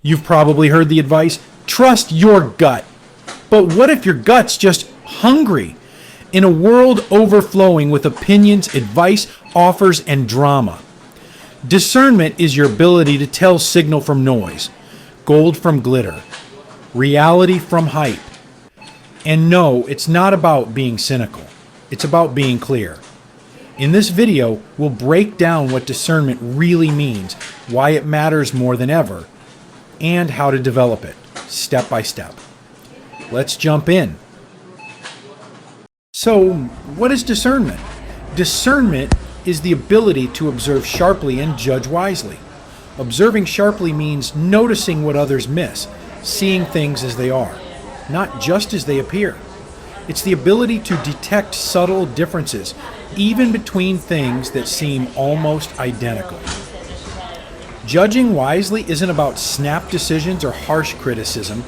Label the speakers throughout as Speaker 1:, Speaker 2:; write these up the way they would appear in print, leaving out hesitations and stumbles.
Speaker 1: You've probably heard the advice, trust your gut. But what if your gut's just hungry? In a world overflowing with opinions, advice, offers, and drama, discernment is your ability to tell signal from noise, gold from glitter, reality from hype. And no, it's not about being cynical. It's about being clear. In this video, we'll break down what discernment really means, why it matters more than ever, and how to develop it, step by step. Let's jump in. So, what is discernment? Discernment is the ability to observe sharply and judge wisely. Observing sharply means noticing what others miss, seeing things as they are, not just as they appear. It's the ability to detect subtle differences, even between things that seem almost identical. Judging wisely isn't about snap decisions or harsh criticism.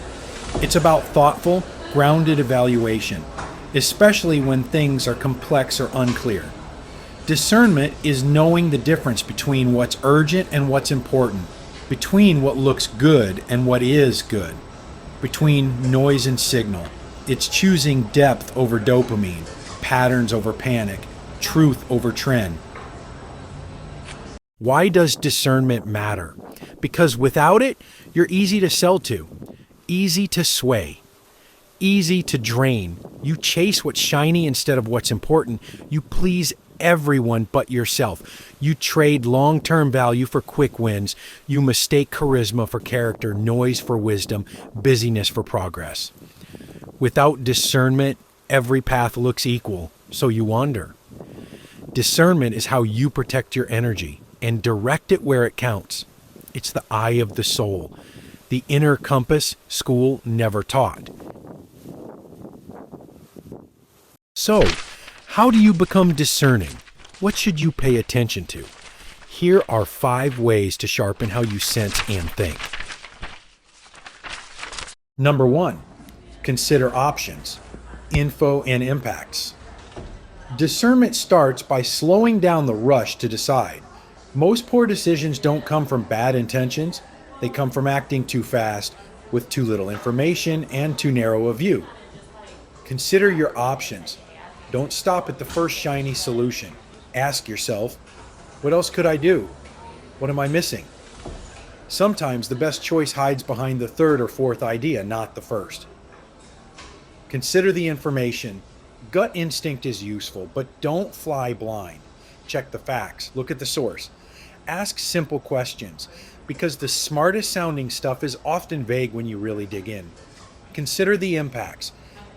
Speaker 1: It's about thoughtful, grounded evaluation, especially when things are complex or unclear. Discernment is knowing the difference between what's urgent and what's important, between what looks good and what is good, between noise and signal. It's choosing depth over dopamine, patterns over panic, truth over trend. Why does discernment matter? Because without it, you're easy to sell to, easy to sway, easy to drain. You chase what's shiny instead of what's important. You please everyone but yourself. You trade long-term value for quick wins. You mistake charisma for character, noise for wisdom, busyness for progress. Without discernment, every path looks equal, so you wander. Discernment is how you protect your energy and direct it where it counts. It's the eye of the soul, the inner compass school never taught. So, how do you become discerning? What should you pay attention to? Here are 5 ways to sharpen how you sense and think. Number 1, consider options, info, and impacts. Discernment starts by slowing down the rush to decide. Most poor decisions don't come from bad intentions. They come from acting too fast, with too little information, and too narrow a view. Consider your options. Don't stop at the first shiny solution. Ask yourself, what else could I do? What am I missing? Sometimes the best choice hides behind the third or fourth idea, not the first. Consider the information. Gut instinct is useful, but don't fly blind. Check the facts. Look at the source. Ask simple questions, because the smartest sounding stuff is often vague when you really dig in. Consider the impacts.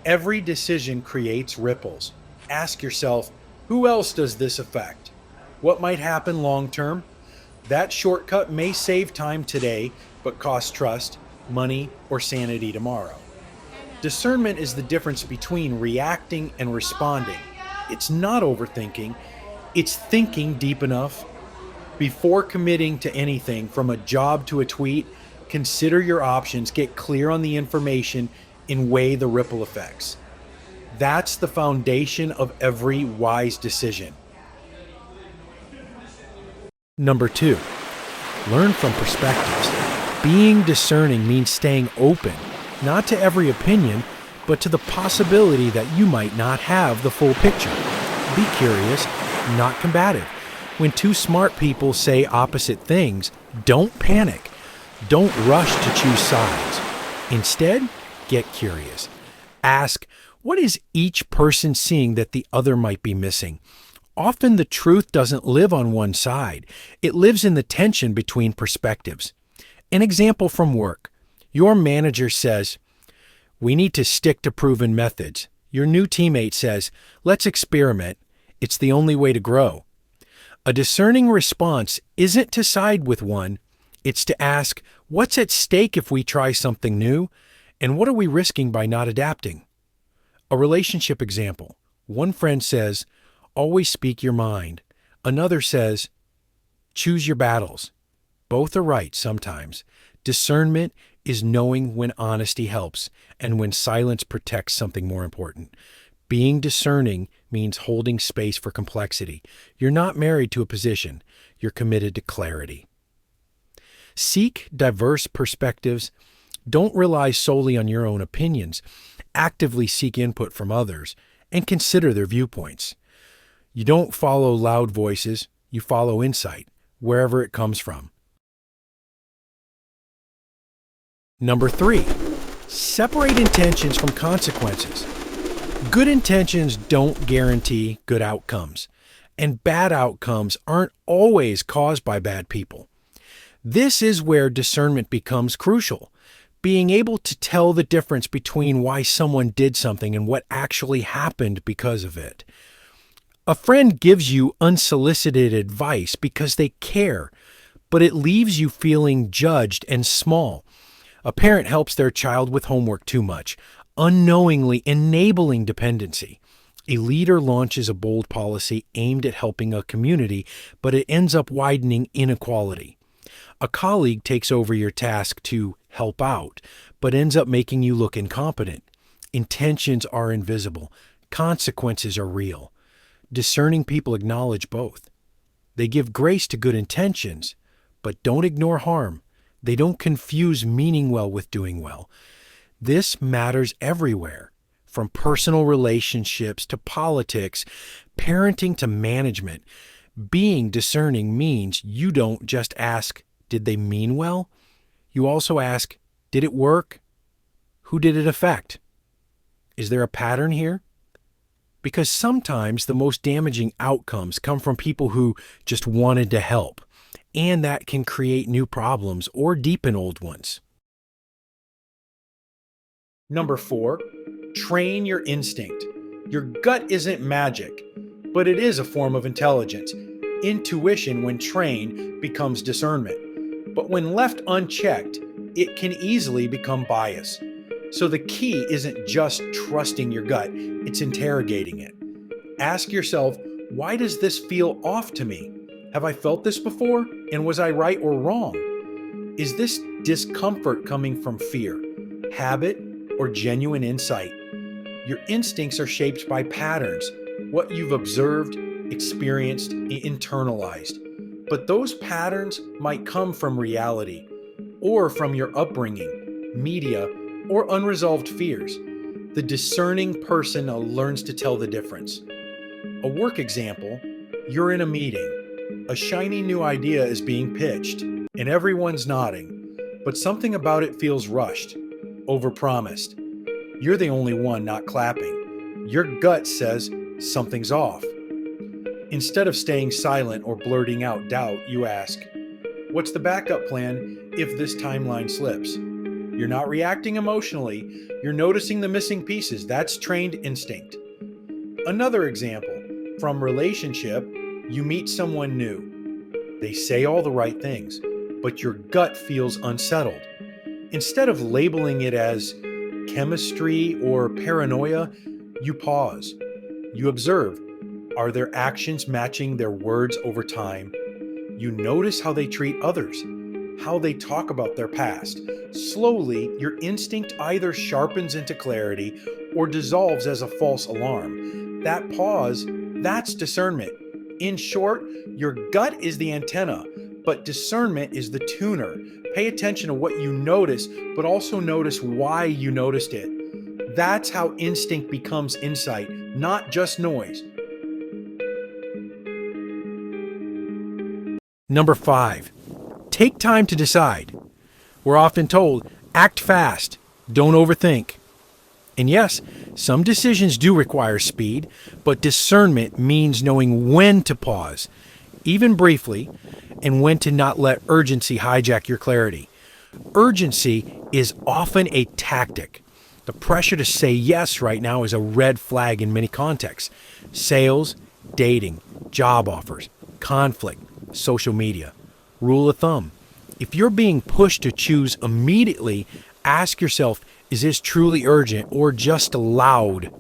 Speaker 1: Every decision creates ripples. Ask yourself, who else does this affect? What might happen long term? That shortcut may save time today, but cost trust, money, or sanity tomorrow. Discernment is the difference between reacting and responding. It's not overthinking, it's thinking deep enough. Before committing to anything, from a job to a tweet, consider your options, get clear on the information, and weigh the ripple effects. That's the foundation of every wise decision. Number 2, learn from perspectives. Being discerning means staying open, not to every opinion, but to the possibility that you might not have the full picture. Be curious, not combative. When two smart people say opposite things, don't panic. Don't rush to choose sides. Instead, get curious. Ask, what is each person seeing that the other might be missing? Often the truth doesn't live on one side. It lives in the tension between perspectives. An example from work. Your manager says, we need to stick to proven methods. Your new teammate says, let's experiment. It's the only way to grow. A discerning response isn't to side with one. It's to ask, what's at stake if we try something new? And what are we risking by not adapting? A relationship example. One friend says, always speak your mind. Another says, choose your battles. Both are right sometimes. Discernment is knowing when honesty helps and when silence protects something more important. Being discerning means holding space for complexity. You're not married to a position. You're committed to clarity. Seek diverse perspectives. Don't rely solely on your own opinions. Actively seek input from others and consider their viewpoints. You don't follow loud voices, you follow insight, wherever it comes from. Number 3, separate intentions from consequences. Good intentions don't guarantee good outcomes, and bad outcomes aren't always caused by bad people. This is where discernment becomes crucial. Being able to tell the difference between why someone did something and what actually happened because of it. A friend gives you unsolicited advice because they care, but it leaves you feeling judged and small. A parent helps their child with homework too much, unknowingly enabling dependency. A leader launches a bold policy aimed at helping a community, but it ends up widening inequality. A colleague takes over your task to help out, but ends up making you look incompetent. Intentions are invisible. Consequences are real. Discerning people acknowledge both. They give grace to good intentions, but don't ignore harm. They don't confuse meaning well with doing well. This matters everywhere, from personal relationships to politics, parenting to management. Being discerning means you don't just ask, did they mean well? You also ask, did it work? Who did it affect? Is there a pattern here? Because sometimes the most damaging outcomes come from people who just wanted to help, and that can create new problems or deepen old ones. Number 4, train your instinct. Your gut isn't magic, but it is a form of intelligence. Intuition, when trained, becomes discernment. But when left unchecked, it can easily become bias. So the key isn't just trusting your gut, it's interrogating it. Ask yourself, why does this feel off to me? Have I felt this before? And was I right or wrong? Is this discomfort coming from fear, habit, or genuine insight? Your instincts are shaped by patterns, what you've observed, experienced, and internalized. But those patterns might come from reality, or from your upbringing, media, or unresolved fears. The discerning person learns to tell the difference. A work example, you're in a meeting. A shiny new idea is being pitched, and everyone's nodding, but something about it feels rushed, overpromised. You're the only one not clapping. Your gut says something's off. Instead of staying silent or blurting out doubt, you ask, what's the backup plan if this timeline slips? You're not reacting emotionally, you're noticing the missing pieces. That's trained instinct. Another example, from relationship, you meet someone new. They say all the right things, but your gut feels unsettled. Instead of labeling it as chemistry or paranoia, you pause. You observe. Are their actions matching their words over time? You notice how they treat others, how they talk about their past. Slowly, your instinct either sharpens into clarity or dissolves as a false alarm. That pause, that's discernment. In short, your gut is the antenna, but discernment is the tuner. Pay attention to what you notice, but also notice why you noticed it. That's how instinct becomes insight, not just noise. Number 5, take time to decide. We're often told, act fast, don't overthink. And yes, some decisions do require speed, but discernment means knowing when to pause, even briefly, and when to not let urgency hijack your clarity. Urgency is often a tactic. The pressure to say yes right now is a red flag in many contexts. Sales, dating, job offers, conflict, social media. Rule of thumb, if you're being pushed to choose immediately, ask yourself, is this truly urgent or just loud?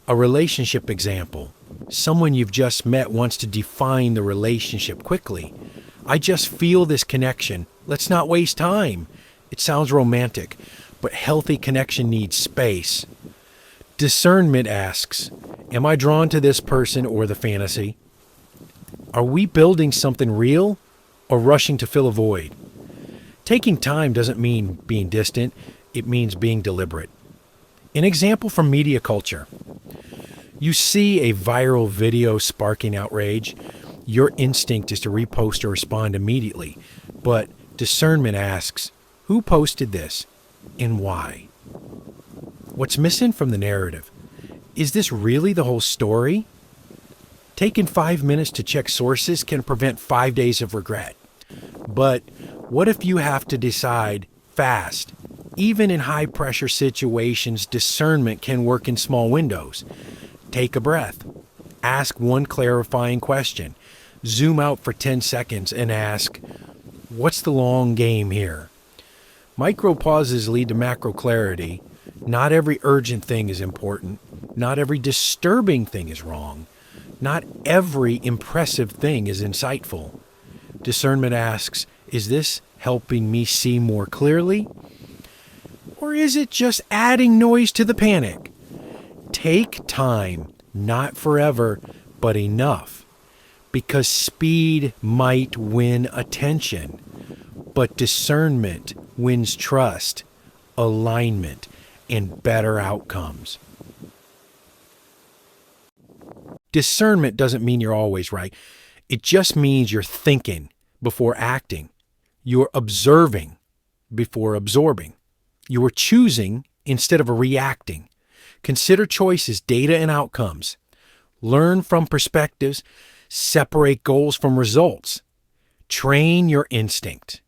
Speaker 1: A relationship example. Someone you've just met wants to define the relationship quickly. I just feel this connection. Let's not waste time. It sounds romantic, but healthy connection needs space. Discernment asks, am I drawn to this person or the fantasy? Are we building something real or rushing to fill a void? Taking time doesn't mean being distant, it means being deliberate. An example from media culture. You see a viral video sparking outrage. Your instinct is to repost or respond immediately. But discernment asks, who posted this and why? What's missing from the narrative? Is this really the whole story? Taking 5 minutes to check sources can prevent 5 days of regret. But what if you have to decide fast? Even in high pressure situations, discernment can work in small windows. Take a breath. Ask one clarifying question. Zoom out for 10 seconds and ask, what's the long game here? Micro pauses lead to macro clarity. Not every urgent thing is important. Not every disturbing thing is wrong. Not every impressive thing is insightful. Discernment asks, is this helping me see more clearly? Or is it just adding noise to the panic? Take time, not forever, but enough. Because speed might win attention, but discernment wins trust, alignment, and better outcomes. Discernment doesn't mean you're always right. It just means you're thinking before acting. You're observing before absorbing. You are choosing instead of reacting. Consider choices, data, and outcomes. Learn from perspectives. Separate goals from results. Train your instinct.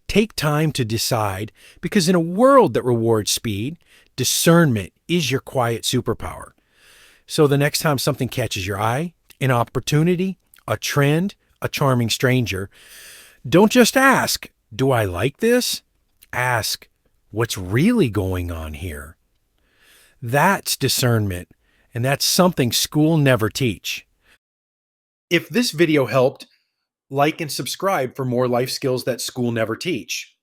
Speaker 1: Take time to decide, because in a world that rewards speed, discernment is your quiet superpower. So the next time something catches your eye, an opportunity, a trend, a charming stranger, don't just ask, do I like this? Ask, what's really going on here? That's discernment, and that's something school never teach. If this video helped, like and subscribe for more life skills that school never teach.